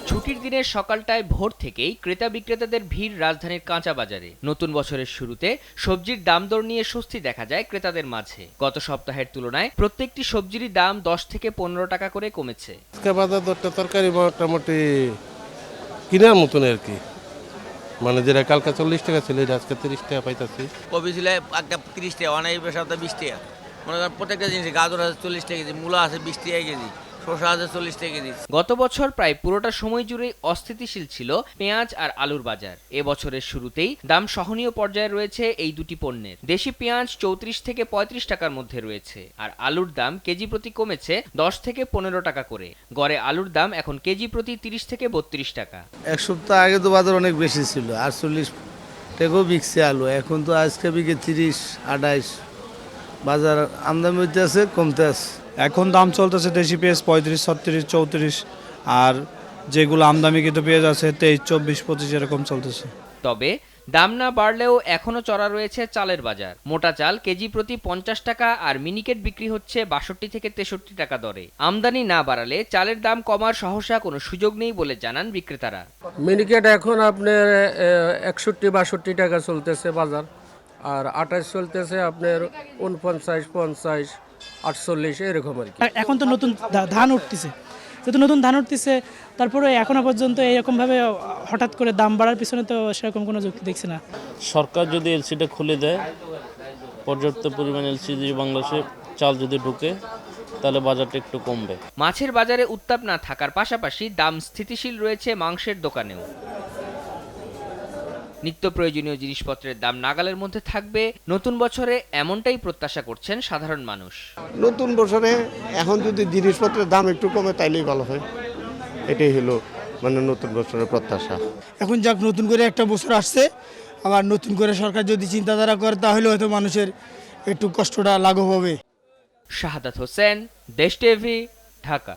ছুটির দিনের সকালটায় ভোর থেকেই ক্রেতা বিক্রেতাদের ভিড় রাজধানীর কাঁচা বাজারে। নতুন বছরের শুরুতে সবজির দাম দর নিয়ে স্বস্তি দেখা যায় ক্রেতাদের মাঝে। গত সপ্তাহের তুলনায় প্রত্যেকটি সবজিরই দাম 10 থেকে 15 টাকা করে কমেছে। আজকে বাজার দরটা তরকারি মোটামুটি কিনার মতন আর কি, মানে যেটা কালকে 40 টাকা ছিল এটা আজকে 30 টাকা পাইতাছি। কপি ছিল একটা 30 টাকা, অনেক সপ্তাহ 20 টাকা। মনে করেন প্রত্যেকটা জিনিস, গাজর আছে 40 টাকা কেজি, মূলা আছে 20 টাকা কেজি, শসা আছে 40 টাকা কেজি। গত বছর প্রায় পুরোটা সময় জুড়েই অস্থিতিশীল ছিল পেঁয়াজ আর আলুর বাজার। এবছরের শুরুতেই দাম সহনীয় পর্যায়ে রয়েছে এই দুটি পণ্যের। দেশি পেঁয়াজ 34 থেকে 35 টাকার মধ্যে রয়েছে, আর আলুর দাম কেজি প্রতি কমেছে 10 থেকে 15 টাকা করে। গড়ে আলুর দাম এখন কেজি প্রতি 30 থেকে 32 টাকা। এক সপ্তাহ আগে তো বাজার অনেক বেশি ছিল, 48 টাকাও বিকছে আলু, এখন তো আজকে বিকে 30, 28। বাজার আমদানি হইতে আছে, কমতে আছে। এখন দাম চলতেছে দেশি পেঁয়াজ 35, 36, 34, আর যেগুলো আমদানিকৃত পেঁয়াজ আছে 23, 24, 25 এরকম চলতেছে। তবে দাম না বাড়লেও এখনো চড়া রয়েছে চালের বাজার। মোটা চাল কেজি প্রতি 50 টাকা আর মিনিকেট বিক্রি হচ্ছে 62 থেকে 63 টাকা দরে। আমদানি না বাড়ালে চালের দাম কমার সহসা কোনো সুযোগ নেই বলে জানান বিক্রেতারা। মিনিকেট এখন আপনার 61-62 টাকা চলতেছে বাজার, আর 28 চলতেছে আপনার 49, 50, 48 এরকম আর কি। এখন তো নতুন ধান উঠতেছে, যেহেতু নতুন ধান উঠতেছে, তারপরে এখনো পর্যন্ত এইরকমভাবে হঠাৎ করে দাম বাড়ার পিছনে তো সেরকম কোনো যুক্তি দেখছি না। সরকার যদি এলসিটা খুলে দেয়, পর্যাপ্ত পরিমাণ এলসি বাংলাদেশে চাল যদি ঢুকে, তাহলে বাজারটা একটু কমবে। মাছের বাজারে উত্তাপ না থাকার পাশাপাশি দাম স্থিতিশীল রয়েছে মাংসের দোকানেও। নিত্য প্রয়োজনীয় জিনিসপত্রের দাম নাগালের মধ্যে থাকবে নতুন বছরে, এমনটাই প্রত্যাশা করছেন সাধারণ মানুষ। নতুন বছরে এখন যদি জিনিসপত্রের দাম একটু কমে তাইলেই ভালো হয়, এটাই হলো মানে নতুন বছরের প্রত্যাশা। এখন যাক নতুন করে একটা বছর আসছে, আবার নতুন করে সরকার যদি চিন্তাধারা করে তাহলে হয়তো মানুষের একটু কষ্টটা লাঘব হবে। শাহাদাত হোসেন, দেশ টিভি, ঢাকা।